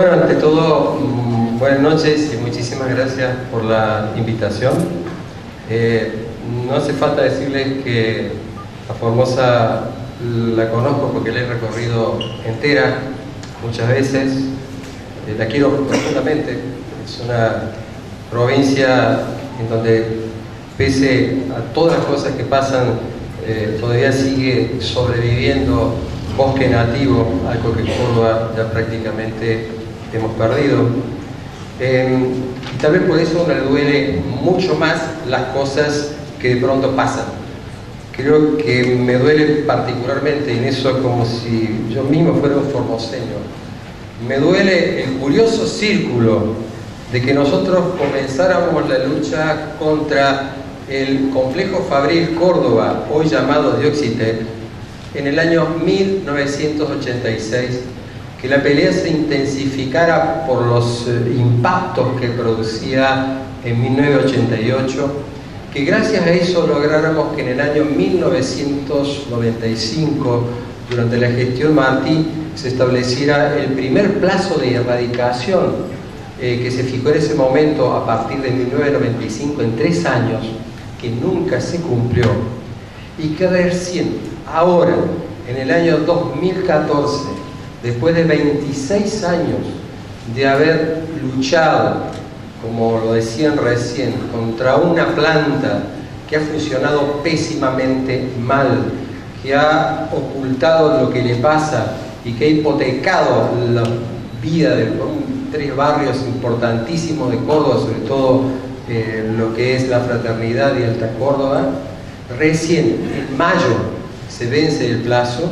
Bueno, ante todo, buenas noches y muchísimas gracias por la invitación. No hace falta decirles que a Formosa la conozco porque la he recorrido entera muchas veces. La quiero profundamente. Es una provincia en donde, pese a todas las cosas que pasan, todavía sigue sobreviviendo bosque nativo, algo que Córdoba ya prácticamente hemos perdido. Y tal vez por eso me duele mucho más las cosas que de pronto pasan. Creo que me duele particularmente, en eso como si yo mismo fuera un formoseño, me duele el curioso círculo de que nosotros comenzáramos la lucha contra el complejo Fabril Córdoba, hoy llamado Dioxitec, en el año 1986, que la pelea se intensificara por los impactos que producía en 1988, que gracias a eso lográramos que en el año 1995, durante la gestión Martí, se estableciera el primer plazo de erradicación que se fijó en ese momento a partir de 1995 en 3 años, que nunca se cumplió, y que recién, ahora, en el año 2014, después de 26 años de haber luchado, como lo decían recién, contra una planta que ha funcionado pésimamente mal, que ha ocultado lo que le pasa y que ha hipotecado la vida de 3 barrios importantísimos de Córdoba, sobre todo lo que es La Fraternidad y Alta Córdoba. Recién, en mayo, se vence el plazo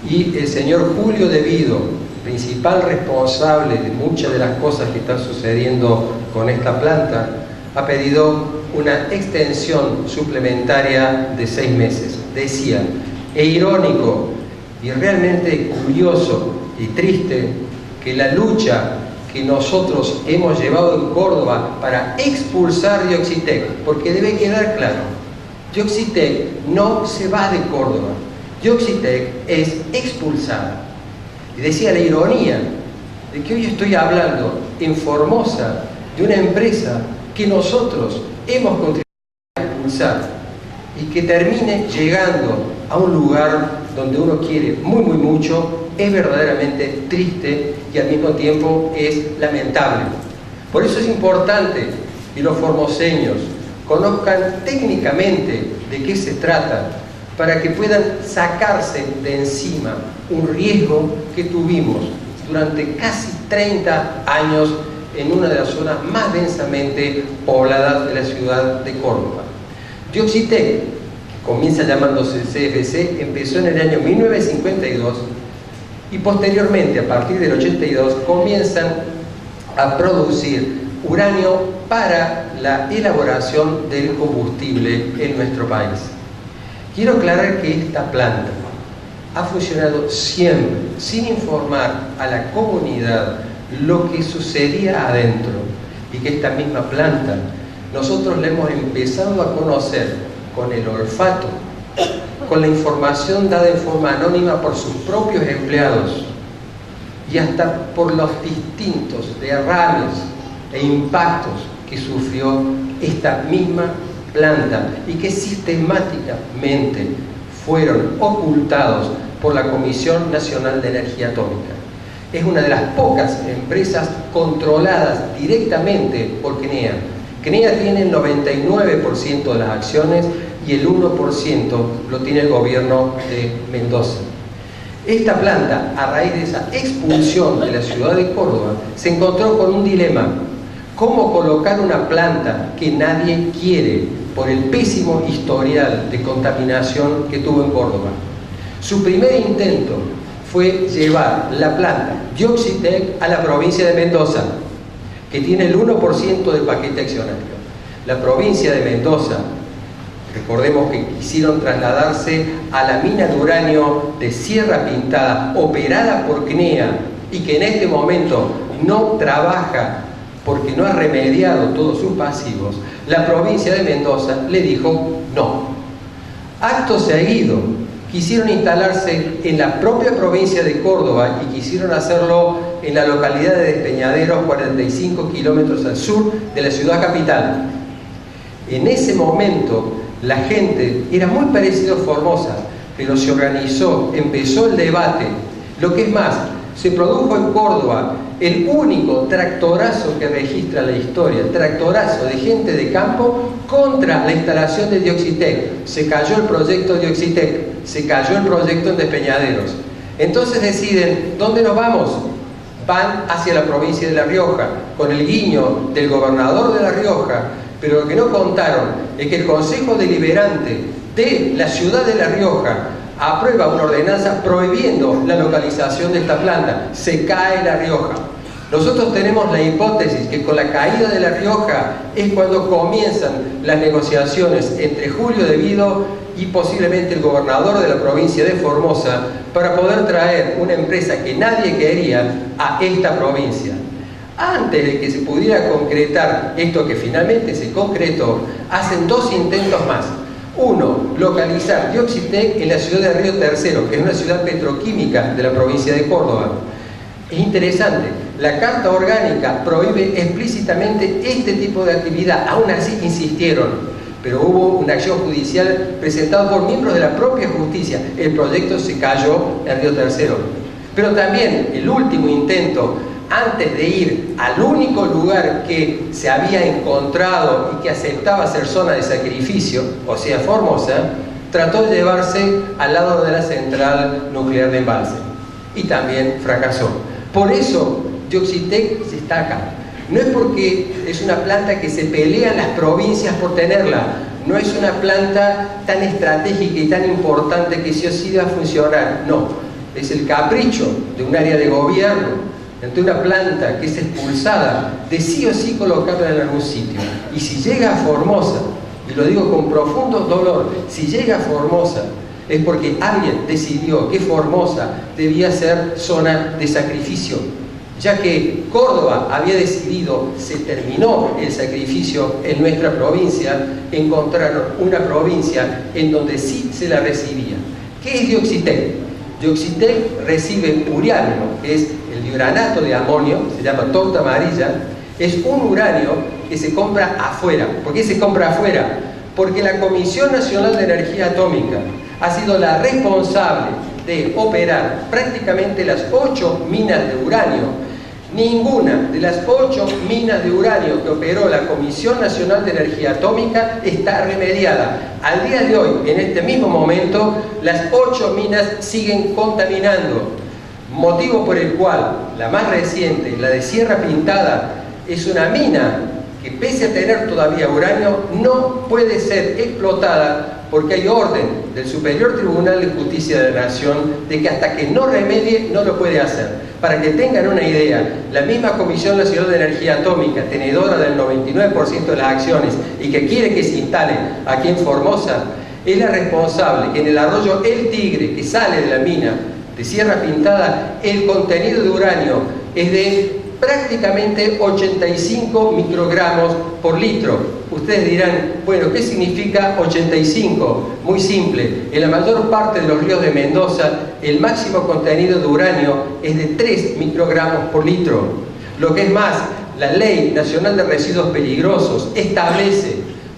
y el señor Julio De Vido, principal responsable de muchas de las cosas que están sucediendo con esta planta, ha pedido una extensión suplementaria de 6 meses. Decía, e irónico y realmente curioso y triste, que la lucha que nosotros hemos llevado en Córdoba para expulsar Dioxitec, porque debe quedar claro, Dioxitec no se va de Córdoba, Dioxitec es expulsada. Y decía la ironía de que hoy estoy hablando en Formosa de una empresa que nosotros hemos contribuido a expulsar y que termine llegando a un lugar donde uno quiere muy mucho, es verdaderamente triste y al mismo tiempo es lamentable. Por eso es importante que los formoseños conozcan técnicamente de qué se trata, para que puedan sacarse de encima un riesgo que tuvimos durante casi 30 años en una de las zonas más densamente pobladas de la ciudad de Córdoba. Dioxitec, que comienza llamándose CFC, empezó en el año 1952 y posteriormente, a partir del 82, comienzan a producir uranio para la elaboración del combustible en nuestro país. Quiero aclarar que esta planta ha funcionado siempre sin informar a la comunidad lo que sucedía adentro, y que esta misma planta nosotros la hemos empezado a conocer con el olfato, con la información dada en forma anónima por sus propios empleados y hasta por los distintos derrames e impactos que sufrió esta misma planta y que sistemáticamente fueron ocultados por la Comisión Nacional de Energía Atómica. Es una de las pocas empresas controladas directamente por CNEA. CNEA tiene el 99% de las acciones y el 1% lo tiene el gobierno de Mendoza. Esta planta, a raíz de esa expulsión de la ciudad de Córdoba, se encontró con un dilema: cómo colocar una planta que nadie quiere por el pésimo historial de contaminación que tuvo en Córdoba. Su primer intento fue llevar la planta Dioxitec a la provincia de Mendoza, que tiene el 1% del paquete accionario. La provincia de Mendoza, recordemos que quisieron trasladarse a la mina de uranio de Sierra Pintada, operada por CNEA, y que en este momento no trabaja porque no ha remediado todos sus pasivos. La provincia de Mendoza le dijo no. Acto seguido, quisieron instalarse en la propia provincia de Córdoba y quisieron hacerlo en la localidad de Despeñaderos, 45 kilómetros al sur de la ciudad capital. En ese momento la gente era muy parecido a Formosa, pero se organizó, empezó el debate. Lo que es más, se produjo en Córdoba el único tractorazo que registra la historia, tractorazo de gente de campo contra la instalación de Dioxitec. Se cayó el proyecto Dioxitec, se cayó el proyecto en Despeñaderos. Entonces deciden, ¿dónde nos vamos? Van hacia la provincia de La Rioja, con el guiño del gobernador de La Rioja, pero lo que no contaron es que el Consejo Deliberante de la ciudad de La Rioja aprueba una ordenanza prohibiendo la localización de esta planta. Se cae La Rioja. Nosotros tenemos la hipótesis que con la caída de La Rioja es cuando comienzan las negociaciones entre Julio de Vido y posiblemente el gobernador de la provincia de Formosa para poder traer una empresa que nadie quería a esta provincia. Antes de que se pudiera concretar esto que finalmente se concretó, hacen dos intentos más. Uno, localizar Dioxitec en la ciudad de Río Tercero, que es una ciudad petroquímica de la provincia de Córdoba. Es interesante, la Carta Orgánica prohíbe explícitamente este tipo de actividad, aún así insistieron, pero hubo una acción judicial presentada por miembros de la propia justicia. El proyecto se cayó en Río Tercero. Pero también el último intento, antes de ir al único lugar que se había encontrado y que aceptaba ser zona de sacrificio, o sea, Formosa, trató de llevarse al lado de la central nuclear de Embalse y también fracasó. Por eso Dioxitec está acá. No es porque es una planta que se pelean las provincias por tenerla, no es una planta tan estratégica y tan importante que sí o sí va a funcionar, no, es el capricho de un área de gobierno ante una planta que es expulsada, de sí o sí colocarla en algún sitio. Y si llega a Formosa, y lo digo con profundo dolor, si llega a Formosa, es porque alguien decidió que Formosa debía ser zona de sacrificio, ya que Córdoba había decidido, se terminó el sacrificio en nuestra provincia, encontraron una provincia en donde sí se la recibía. ¿Qué es Dioxitec? Dioxitec recibe uranio, que es el diuranato de amonio, se llama torta amarilla, es un uranio que se compra afuera. ¿Por qué se compra afuera? Porque la Comisión Nacional de Energía Atómica ha sido la responsable de operar prácticamente las 8 minas de uranio. Ninguna de las 8 minas de uranio que operó la Comisión Nacional de Energía Atómica está remediada. Al día de hoy, en este mismo momento, las 8 minas siguen contaminando. Motivo por el cual la más reciente, la de Sierra Pintada, es una mina que, pese a tener todavía uranio, no puede ser explotada porque hay orden del Superior Tribunal de Justicia de la Nación de que hasta que no remedie no lo puede hacer. Para que tengan una idea, la misma Comisión Nacional de Energía Atómica, tenedora del 99% de las acciones y que quiere que se instale aquí en Formosa, es la responsable que en el arroyo El Tigre, que sale de la mina de Sierra Pintada, el contenido de uranio es de prácticamente 85 microgramos por litro. Ustedes dirán, bueno, ¿qué significa 85? Muy simple, en la mayor parte de los ríos de Mendoza el máximo contenido de uranio es de 3 microgramos por litro. Lo que es más, la Ley Nacional de Residuos Peligrosos establece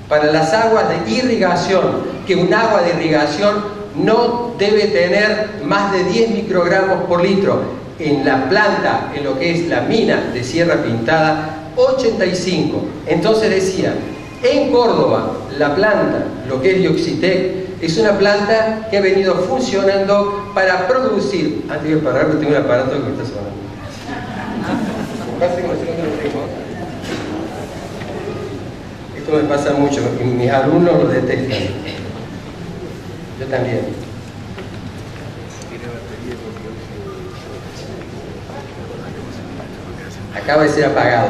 para las aguas de irrigación que un agua de irrigación no debe tener más de 10 microgramos por litro. En la planta, en lo que es la mina de Sierra Pintada, 85. Entonces decía, en Córdoba, la planta, lo que es Dioxitec, es una planta que ha venido funcionando para producir... Antes de parar, tengo un aparato que me está sonando. Esto me pasa mucho, mis alumnos lo detestan. Yo también. Acaba de ser apagado.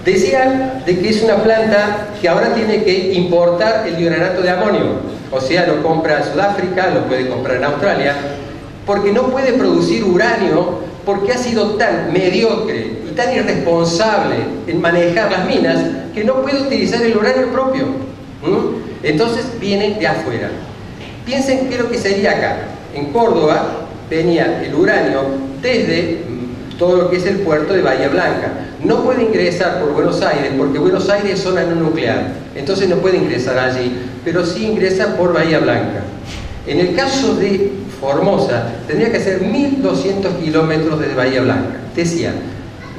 Decía de que es una planta que ahora tiene que importar el diuranato de amonio, o sea, lo compra en Sudáfrica, lo puede comprar en Australia, porque no puede producir uranio, porque ha sido tan mediocre y tan irresponsable en manejar las minas que no puede utilizar el uranio propio. Entonces viene de afuera. Piensen qué es lo que sería acá. En Córdoba venía el uranio desde todo lo que es el puerto de Bahía Blanca. No puede ingresar por Buenos Aires, porque Buenos Aires es zona no nuclear, entonces no puede ingresar allí, pero sí ingresa por Bahía Blanca. En el caso de Formosa, tendría que ser 1200 kilómetros desde Bahía Blanca. Decía,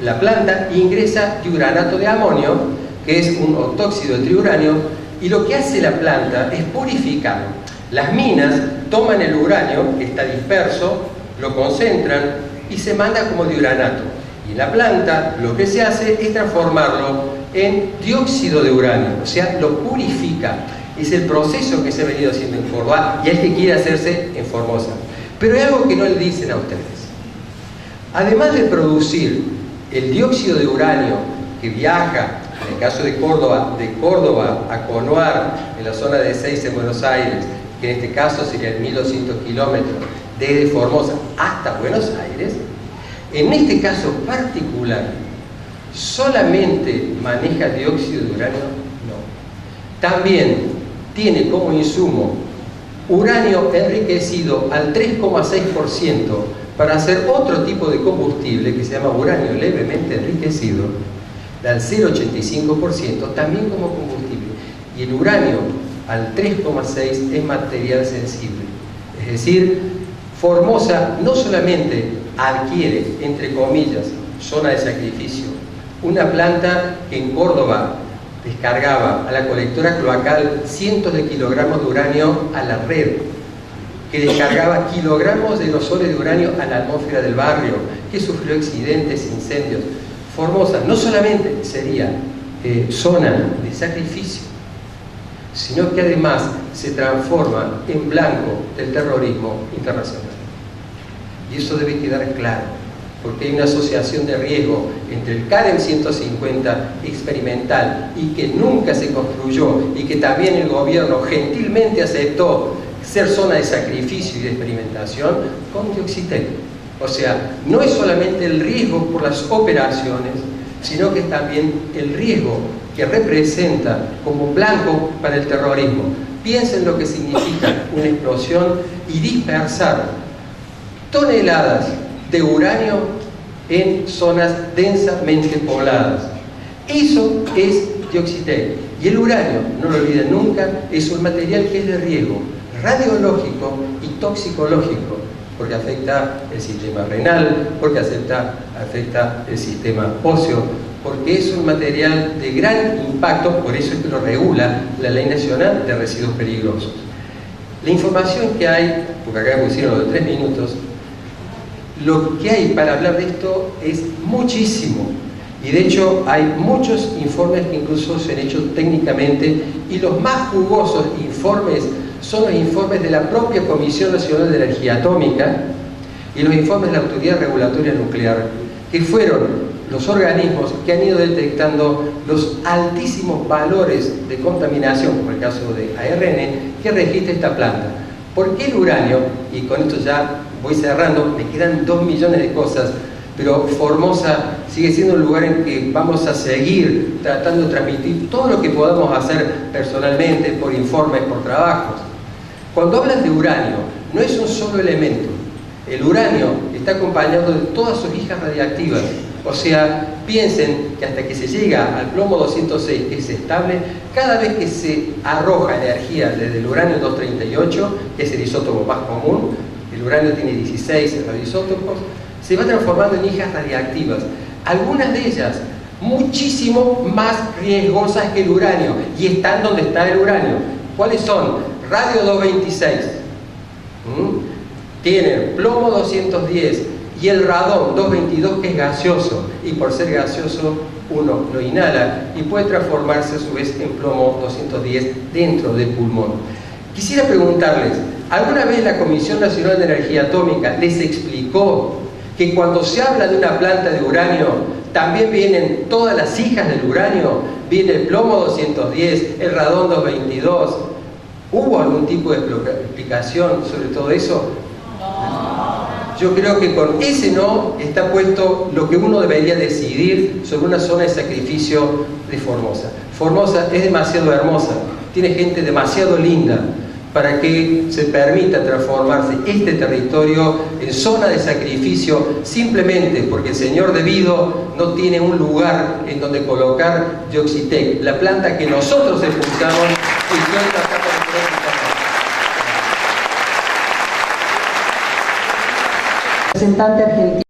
la planta ingresa diuranato de amonio, que es un octóxido de triuranio, y lo que hace la planta es purificar. Las minas toman el uranio, que está disperso, lo concentran y se manda como diuranato. Y la planta lo que se hace es transformarlo en dióxido de uranio, o sea, lo purifica. Es el proceso que se ha venido haciendo en Córdoba y es que quiere hacerse en Formosa. Pero hay algo que no le dicen a ustedes. Además de producir el dióxido de uranio que viaja, en el caso de Córdoba a Conuar, en la zona de Ezeiza en Buenos Aires, que en este caso serían 1200 kilómetros, desde Formosa hasta Buenos Aires, en este caso particular, ¿solamente maneja dióxido de uranio? No. También tiene como insumo uranio enriquecido al 3,6% para hacer otro tipo de combustible que se llama uranio levemente enriquecido, al 0,85% también como combustible. Y el uranio al 3,6% es material sensible. Es decir, Formosa no solamente adquiere, entre comillas, zona de sacrificio, una planta que en Córdoba descargaba a la colectora cloacal cientos de kilogramos de uranio a la red, que descargaba kilogramos de aerosoles de uranio a la atmósfera del barrio, que sufrió accidentes, incendios. Formosa no solamente sería zona de sacrificio, sino que además se transforma en blanco del terrorismo internacional. Y eso debe quedar claro, porque hay una asociación de riesgo entre el CADEM 150 experimental y que nunca se construyó y que también el gobierno gentilmente aceptó ser zona de sacrificio y de experimentación con Dioxitec. O sea, no es solamente el riesgo por las operaciones, sino que es también el riesgo que representa como blanco para el terrorismo. Piensen lo que significa una explosión y dispersar toneladas de uranio en zonas densamente pobladas. Eso es Dioxitec. Y el uranio, no lo olviden nunca, es un material que es de riesgo radiológico y toxicológico, porque afecta el sistema renal, porque afecta el sistema óseo, porque es un material de gran impacto, por eso es que lo regula la Ley Nacional de Residuos Peligrosos. La información que hay, porque acá pusieron lo de 3 minutos, lo que hay para hablar de esto es muchísimo. Y de hecho hay muchos informes que incluso se han hecho técnicamente, y los más jugosos informes son los informes de la propia Comisión Nacional de Energía Atómica y los informes de la Autoridad Regulatoria Nuclear, que fueron los organismos que han ido detectando los altísimos valores de contaminación, como el caso de ARN, que registra esta planta. ¿Por qué el uranio? Y con esto ya voy cerrando, me quedan 2 millones de cosas, pero Formosa sigue siendo un lugar en que vamos a seguir tratando de transmitir todo lo que podamos hacer personalmente, por informes, por trabajos. Cuando hablan de uranio, no es un solo elemento. El uranio está acompañado de todas sus hijas radiactivas. O sea, piensen que hasta que se llega al plomo 206, que es estable, cada vez que se arroja energía desde el uranio 238, que es el isótopo más común, el uranio tiene 16 radioisótopos, se va transformando en hijas radiactivas. Algunas de ellas muchísimo más riesgosas que el uranio, y están donde está el uranio. ¿Cuáles son? Radio 226, tienen plomo 210 y el radón 222, que es gaseoso, y por ser gaseoso uno lo inhala y puede transformarse a su vez en plomo 210 dentro del pulmón. Quisiera preguntarles, ¿alguna vez la Comisión Nacional de Energía Atómica les explicó que cuando se habla de una planta de uranio también vienen todas las hijas del uranio? Viene el plomo 210, el radón 222. ¿Hubo algún tipo de explicación sobre todo eso? No. Yo creo que con ese no está puesto lo que uno debería decidir sobre una zona de sacrificio de Formosa. Formosa es demasiado hermosa, tiene gente demasiado linda, para que se permita transformarse este territorio en zona de sacrificio, simplemente porque el señor Devido no tiene un lugar en donde colocar Dioxitec, la planta que nosotros expulsamos y que hoy tratamos de representante argentino.